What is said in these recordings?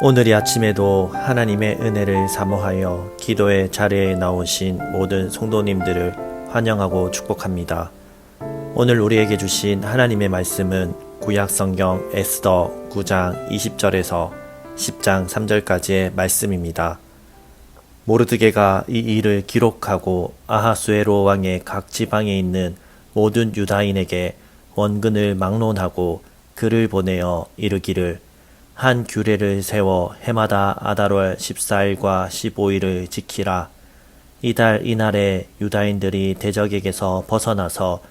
오늘 이 아침에도 하나님의 은혜를 사모하여 기도의 자리에 나오신 모든 성도님들을 환영하고 축복합니다. 오늘 우리에게 주신 하나님의 말씀은 구약성경 에스더 9장 20절에서 10장 3절까지의 말씀입니다. 모르드게가 이 일을 기록하고 아하수에로 왕의 각 지방에 있는 모든 유다인에게 원근을 막론하고 글을 보내어 이르기를 한 규례를 세워 해마다 아달월 14일과 15일을 지키라. 이달 이날에 유다인들이 대적에게서 벗어나서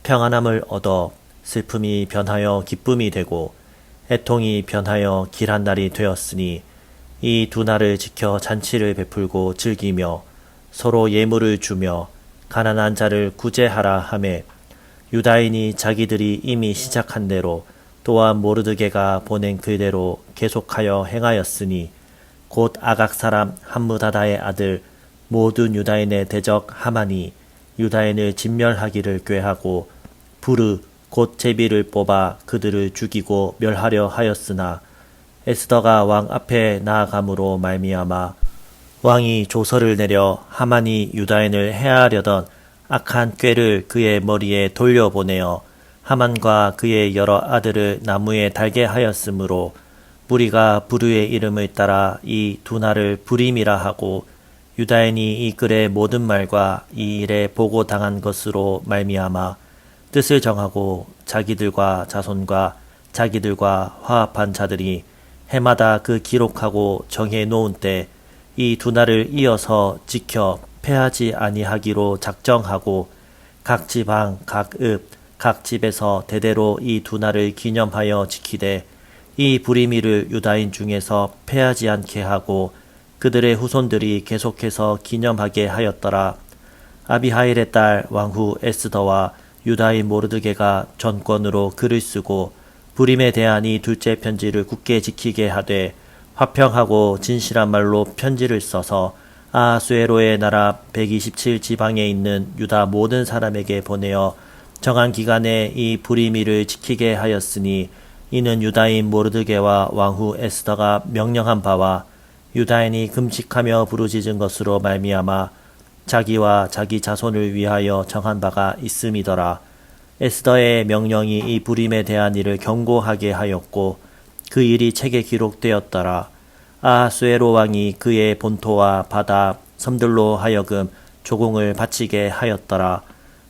평안함을 얻어 슬픔이 변하여 기쁨이 되고 애통이 변하여 길한 날이 되었으니 이 두 날을 지켜 잔치를 베풀고 즐기며 서로 예물을 주며 가난한 자를 구제하라 하매 유다인이 자기들이 이미 시작한 대로 또한 모르드게가 보낸 그대로 계속하여 행하였으니 곧 아각 사람 함므다다의 아들 모든 유다인의 대적 하만이 유다인을 진멸하기를 꾀하고 부르 곧 제비를 뽑아 그들을 죽이고 멸하려 하였으나 에스더가 왕 앞에 나아감으로 말미암아 왕이 조서를 내려 하만이 유다인을 해하려던 악한 꾀를 그의 머리에 돌려보내어 하만과 그의 여러 아들을 나무에 달게 하였으므로 무리가 부르의 이름을 따라 이 두 날을 부림이라 하고 유다인이 이 글의 모든 말과 이 일에 보고당한 것으로 말미암아 뜻을 정하고 자기들과 자손과 자기들과 화합한 자들이 해마다 그 기록하고 정해 놓은 때 이 두 날을 이어서 지켜 패하지 아니하기로 작정하고 각 지방 각 읍 각 집에서 대대로 이 두 날을 기념하여 지키되 이 부리미를 유다인 중에서 패하지 않게 하고 그들의 후손들이 계속해서 기념하게 하였더라. 아비하일의 딸 왕후 에스더와 유다인 모르드게가 전권으로 글을 쓰고 부림에 대한 이 둘째 편지를 굳게 지키게 하되 화평하고 진실한 말로 편지를 써서 아하수에로의 나라 127지방에 있는 유다 모든 사람에게 보내어 정한 기간에 이 부리미를 지키게 하였으니 이는 유다인 모르드게와 왕후 에스더가 명령한 바와 유다인이 금식하며 부르짖은 것으로 말미암아 자기와 자기 자손을 위하여 정한 바가 있음이더라. 에스더의 명령이 이 부림에 대한 일을 경고하게 하였고 그 일이 책에 기록되었더라. 아하수에로 왕이 그의 본토와 바다 섬들로 하여금 조공을 바치게 하였더라.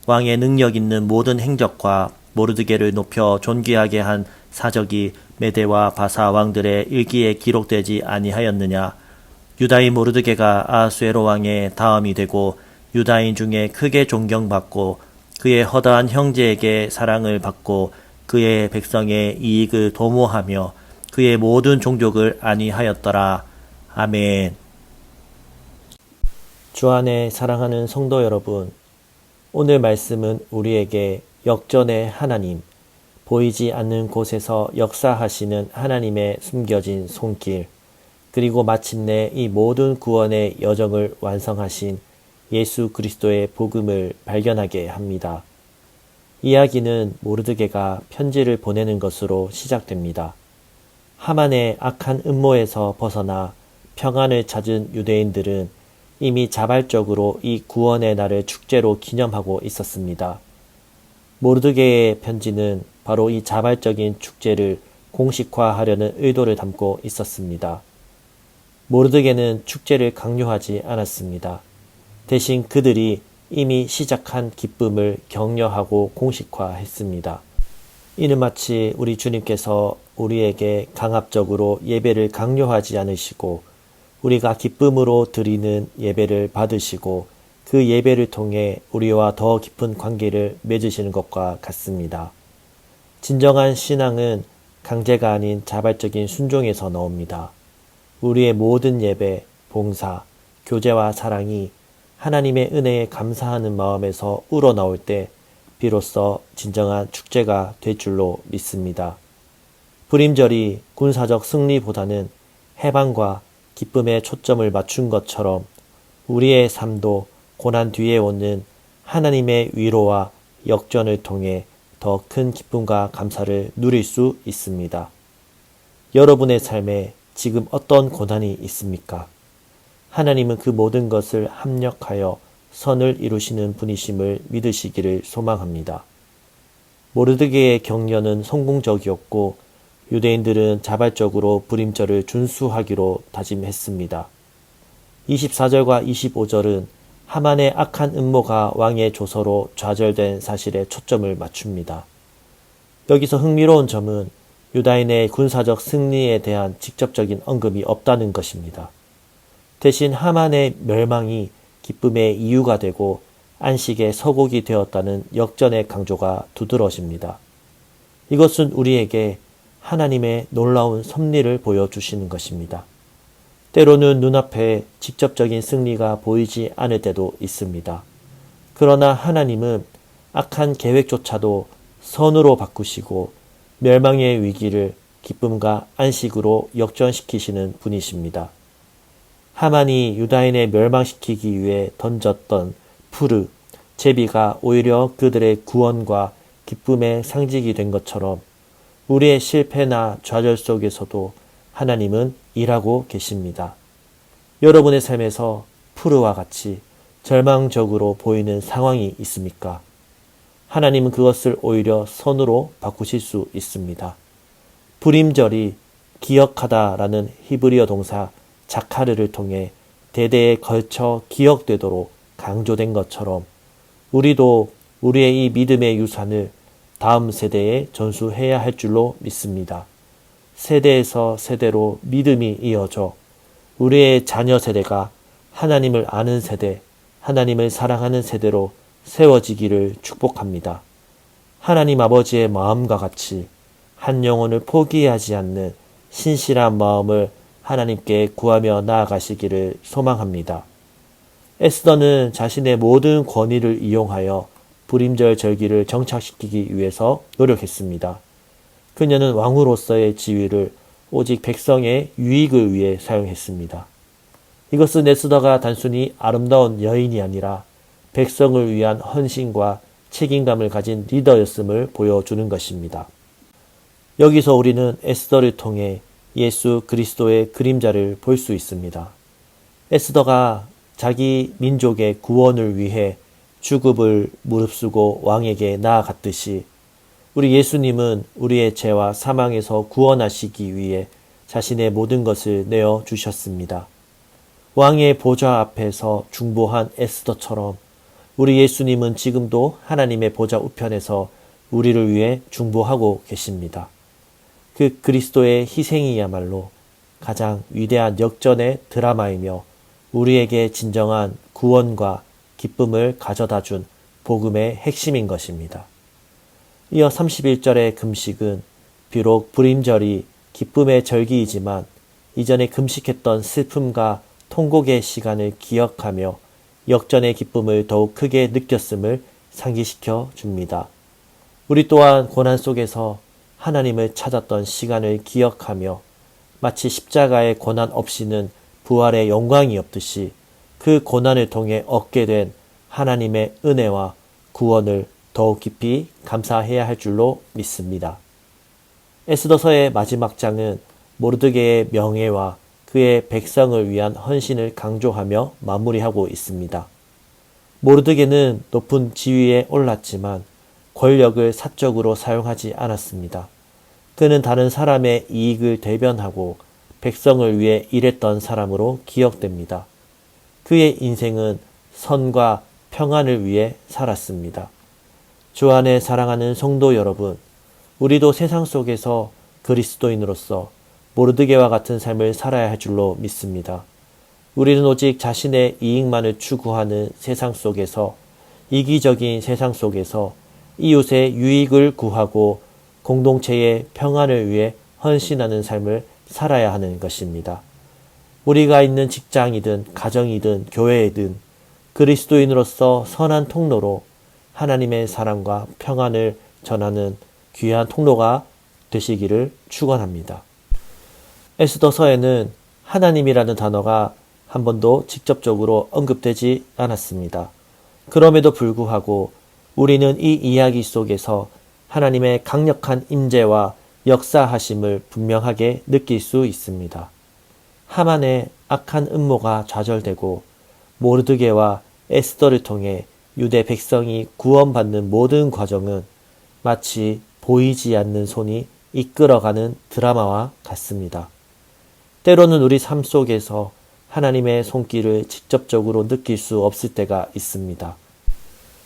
왕의 능력 있는 모든 행적과 모르드게를 높여 존귀하게 한 사적이 메대와 바사 왕들의 일기에 기록되지 아니하였느냐. 유다인 모르드게가 아하수에로 왕의 다음이 되고 유다인 중에 크게 존경받고 그의 허다한 형제에게 사랑을 받고 그의 백성의 이익을 도모하며 그의 모든 종족을 안위하였더라. 아멘. 주 안에 사랑하는 성도 여러분, 오늘 말씀은 우리에게 역전의 하나님, 보이지 않는 곳에서 역사하시는 하나님의 숨겨진 손길, 그리고 마침내 이 모든 구원의 여정을 완성하신 예수 그리스도의 복음을 발견하게 합니다. 이야기는 모르드게가 편지를 보내는 것으로 시작됩니다. 하만의 악한 음모에서 벗어나 평안을 찾은 유대인들은 이미 자발적으로 이 구원의 날을 축제로 기념하고 있었습니다. 모르드게의 편지는 바로 이 자발적인 축제를 공식화하려는 의도를 담고 있었습니다. 모르드게는 축제를 강요하지 않았습니다. 대신 그들이 이미 시작한 기쁨을 격려하고 공식화했습니다. 이는 마치 우리 주님께서 우리에게 강압적으로 예배를 강요하지 않으시고 우리가 기쁨으로 드리는 예배를 받으시고 그 예배를 통해 우리와 더 깊은 관계를 맺으시는 것과 같습니다. 진정한 신앙은 강제가 아닌 자발적인 순종에서 나옵니다. 우리의 모든 예배, 봉사, 교제와 사랑이 하나님의 은혜에 감사하는 마음에서 우러나올 때 비로소 진정한 축제가 될 줄로 믿습니다. 불임절이 군사적 승리보다는 해방과 기쁨에 초점을 맞춘 것처럼 우리의 삶도 고난 뒤에 오는 하나님의 위로와 역전을 통해 더 큰 기쁨과 감사를 누릴 수 있습니다. 여러분의 삶에 지금 어떤 고난이 있습니까? 하나님은 그 모든 것을 합력하여 선을 이루시는 분이심을 믿으시기를 소망합니다. 모르드게의 격려는 성공적이었고 유대인들은 자발적으로 불임절을 준수하기로 다짐했습니다. 24절과 25절은 하만의 악한 음모가 왕의 조서로 좌절된 사실에 초점을 맞춥니다. 여기서 흥미로운 점은 유다인의 군사적 승리에 대한 직접적인 언급이 없다는 것입니다. 대신 하만의 멸망이 기쁨의 이유가 되고 안식의 서곡이 되었다는 역전의 강조가 두드러집니다. 이것은 우리에게 하나님의 놀라운 섭리를 보여주시는 것입니다. 때로는 눈앞에 직접적인 승리가 보이지 않을 때도 있습니다. 그러나 하나님은 악한 계획조차도 선으로 바꾸시고 멸망의 위기를 기쁨과 안식으로 역전시키시는 분이십니다. 하만이 유다인을 멸망시키기 위해 던졌던 푸르, 제비가 오히려 그들의 구원과 기쁨의 상징이 된 것처럼 우리의 실패나 좌절 속에서도 하나님은 일하고 계십니다. 여러분의 삶에서 푸르와 같이 절망적으로 보이는 상황이 있습니까? 하나님은 그것을 오히려 선으로 바꾸실 수 있습니다. 불임절이 기억하다라는 히브리어 동사 자카르를 통해 대대에 걸쳐 기억되도록 강조된 것처럼 우리도 우리의 이 믿음의 유산을 다음 세대에 전수해야 할 줄로 믿습니다. 세대에서 세대로 믿음이 이어져 우리의 자녀 세대가 하나님을 아는 세대, 하나님을 사랑하는 세대로 세워지기를 축복합니다. 하나님 아버지의 마음과 같이 한 영혼을 포기하지 않는 신실한 마음을 하나님께 구하며 나아가시기를 소망합니다. 에스더는 자신의 모든 권위를 이용하여 불임절 절기를 정착시키기 위해서 노력했습니다. 그녀는 왕으로서의 지위를 오직 백성의 유익을 위해 사용했습니다. 이것은 에스더가 단순히 아름다운 여인이 아니라 백성을 위한 헌신과 책임감을 가진 리더였음을 보여주는 것입니다. 여기서 우리는 에스더를 통해 예수 그리스도의 그림자를 볼 수 있습니다. 에스더가 자기 민족의 구원을 위해 주급을 무릅쓰고 왕에게 나아갔듯이 우리 예수님은 우리의 죄와 사망에서 구원하시기 위해 자신의 모든 것을 내어주셨습니다. 왕의 보좌 앞에서 중보한 에스더처럼 우리 예수님은 지금도 하나님의 보좌 우편에서 우리를 위해 중보하고 계십니다. 그 그리스도의 희생이야말로 가장 위대한 역전의 드라마이며 우리에게 진정한 구원과 기쁨을 가져다 준 복음의 핵심인 것입니다. 이어 31절의 금식은 비록 불임절이 기쁨의 절기이지만 이전에 금식했던 슬픔과 통곡의 시간을 기억하며 역전의 기쁨을 더욱 크게 느꼈음을 상기시켜 줍니다. 우리 또한 고난 속에서 하나님을 찾았던 시간을 기억하며 마치 십자가의 고난 없이는 부활의 영광이 없듯이 그 고난을 통해 얻게 된 하나님의 은혜와 구원을 더욱 깊이 감사해야 할 줄로 믿습니다. 에스더서의 마지막 장은 모르드게의 명예와 그의 백성을 위한 헌신을 강조하며 마무리하고 있습니다. 모르드게는 높은 지위에 올랐지만 권력을 사적으로 사용하지 않았습니다. 그는 다른 사람의 이익을 대변하고 백성을 위해 일했던 사람으로 기억됩니다. 그의 인생은 선과 평안을 위해 살았습니다. 주 안에 사랑하는 성도 여러분, 우리도 세상 속에서 그리스도인으로서 모르드게와 같은 삶을 살아야 할 줄로 믿습니다. 우리는 오직 자신의 이익만을 추구하는 세상 속에서, 이기적인 세상 속에서 이웃의 유익을 구하고 공동체의 평안을 위해 헌신하는 삶을 살아야 하는 것입니다. 우리가 있는 직장이든 가정이든 교회이든 그리스도인으로서 선한 통로로 하나님의 사랑과 평안을 전하는 귀한 통로가 되시기를 축원합니다. 에스더서에는 하나님이라는 단어가 한 번도 직접적으로 언급되지 않았습니다. 그럼에도 불구하고 우리는 이 이야기 속에서 하나님의 강력한 임재와 역사하심을 분명하게 느낄 수 있습니다. 하만의 악한 음모가 좌절되고 모르드게와 에스더를 통해 유대 백성이 구원받는 모든 과정은 마치 보이지 않는 손이 이끌어가는 드라마와 같습니다. 때로는 우리 삶 속에서 하나님의 손길을 직접적으로 느낄 수 없을 때가 있습니다.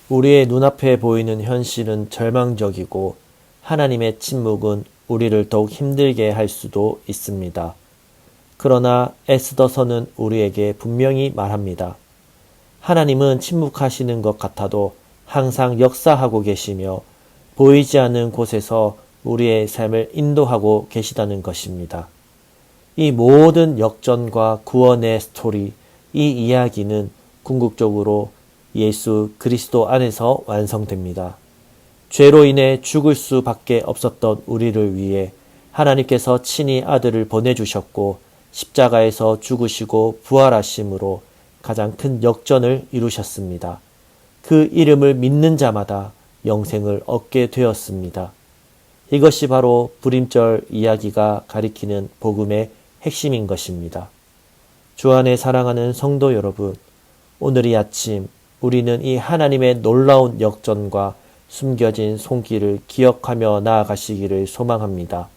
우리의 눈앞에 보이는 현실은 절망적이고 하나님의 침묵은 우리를 더욱 힘들게 할 수도 있습니다. 그러나 에스더서는 우리에게 분명히 말합니다. 하나님은 침묵하시는 것 같아도 항상 역사하고 계시며 보이지 않는 곳에서 우리의 삶을 인도하고 계시다는 것입니다. 이 모든 역전과 구원의 스토리, 이 이야기는 궁극적으로 예수 그리스도 안에서 완성됩니다. 죄로 인해 죽을 수밖에 없었던 우리를 위해 하나님께서 친히 아들을 보내주셨고 십자가에서 죽으시고 부활하심으로 가장 큰 역전을 이루셨습니다. 그 이름을 믿는 자마다 영생을 얻게 되었습니다. 이것이 바로 불임절 이야기가 가리키는 복음의 핵심인 것입니다. 주 안에 사랑하는 성도 여러분, 오늘 이 아침 우리는 이 하나님의 놀라운 역전과 숨겨진 손길을 기억하며 나아가시기를 소망합니다.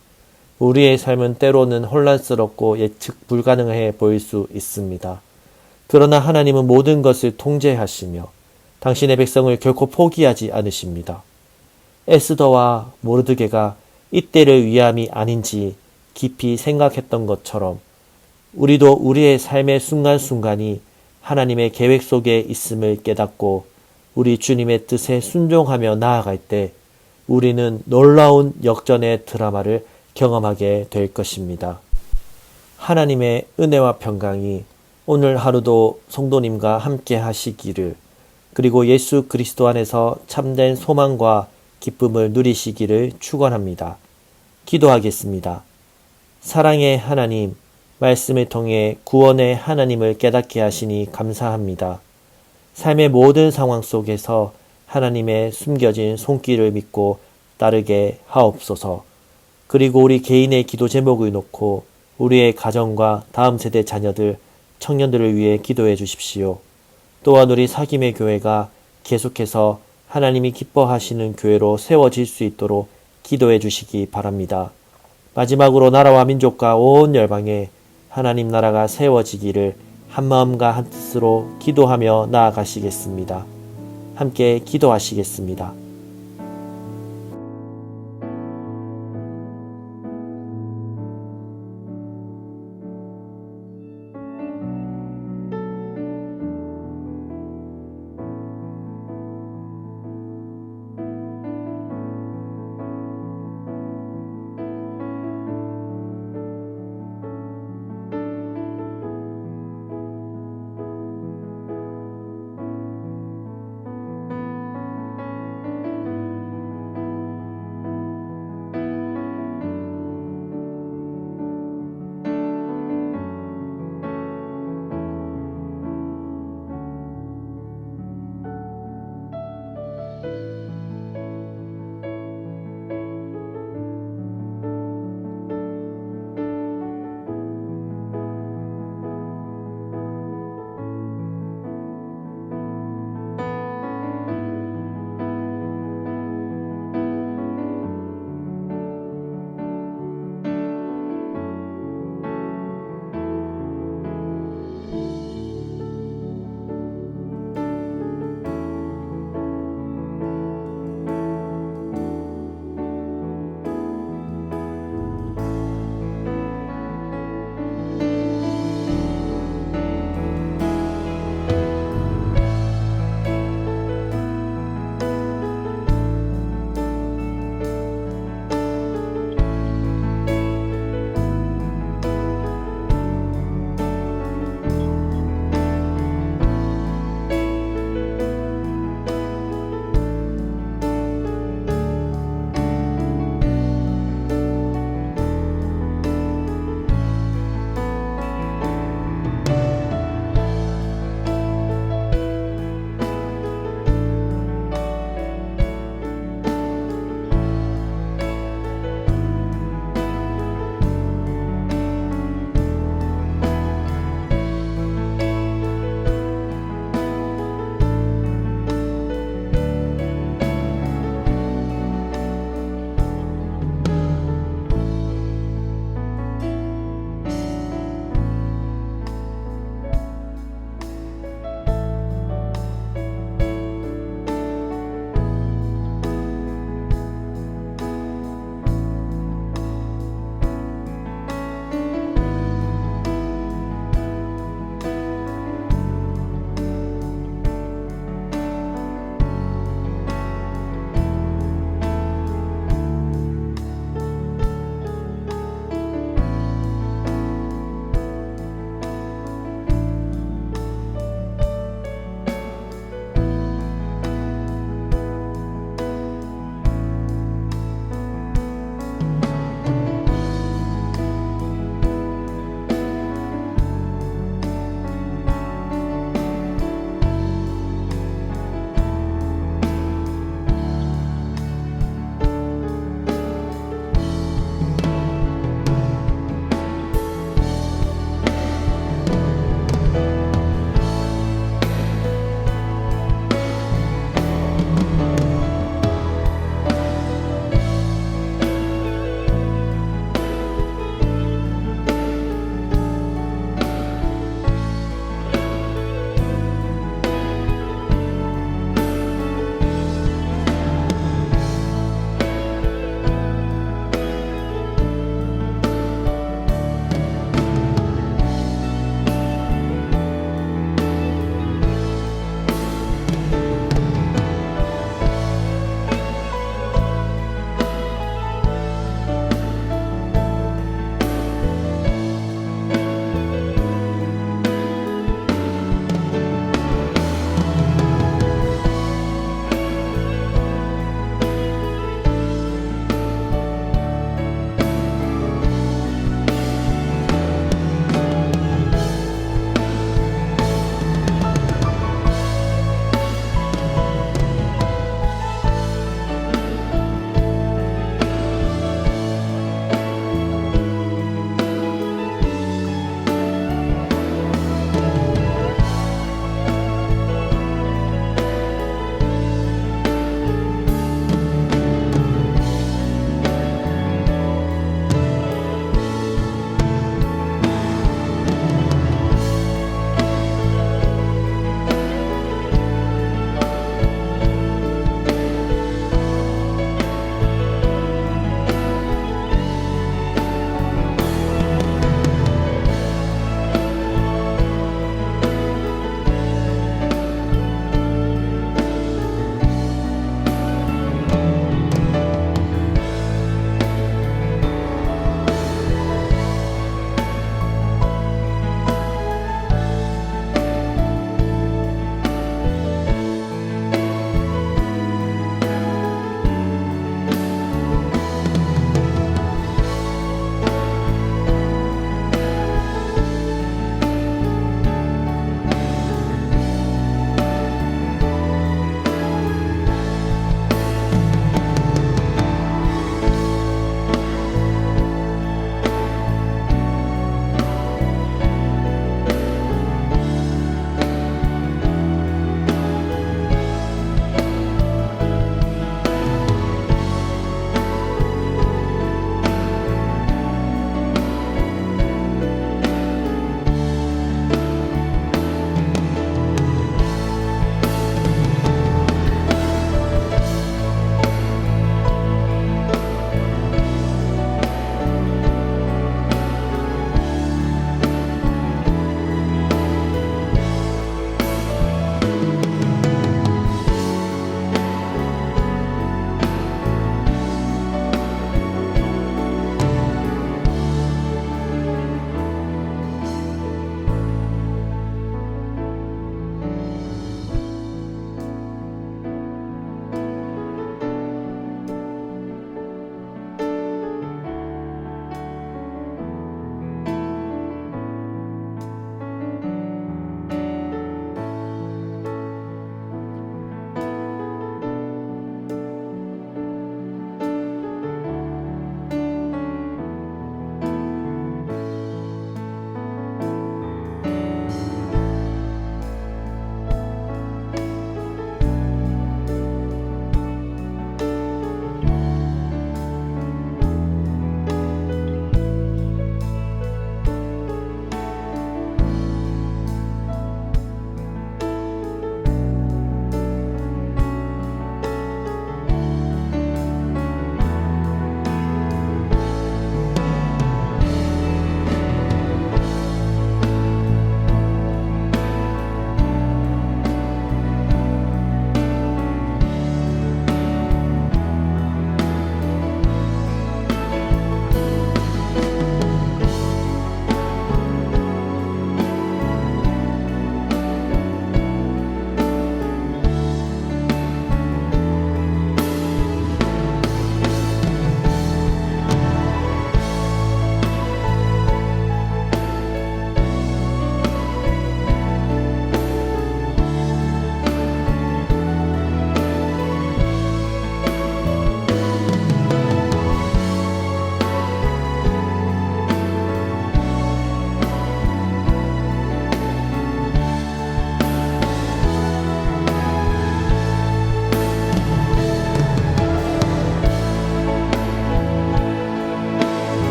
우리의 삶은 때로는 혼란스럽고 예측 불가능해 보일 수 있습니다. 그러나 하나님은 모든 것을 통제하시며 당신의 백성을 결코 포기하지 않으십니다. 에스더와 모르드게가 이때를 위함이 아닌지 깊이 생각했던 것처럼 우리도 우리의 삶의 순간순간이 하나님의 계획 속에 있음을 깨닫고 우리 주님의 뜻에 순종하며 나아갈 때 우리는 놀라운 역전의 드라마를 경험하게 될 것입니다. 하나님의 은혜와 평강이 오늘 하루도 성도님과 함께 하시기를, 그리고 예수 그리스도 안에서 참된 소망과 기쁨을 누리시기를 축원합니다. 기도하겠습니다. 사랑의 하나님, 말씀을 통해 구원의 하나님을 깨닫게 하시니 감사합니다. 삶의 모든 상황 속에서 하나님의 숨겨진 손길을 믿고 따르게 하옵소서. 그리고 우리 개인의 기도 제목을 놓고 우리의 가정과 다음 세대 자녀들, 청년들을 위해 기도해 주십시오. 또한 우리 사김의 교회가 계속해서 하나님이 기뻐하시는 교회로 세워질 수 있도록 기도해 주시기 바랍니다. 마지막으로 나라와 민족과 온 열방에 하나님 나라가 세워지기를 한마음과 한뜻으로 기도하며 나아가시겠습니다. 함께 기도하시겠습니다.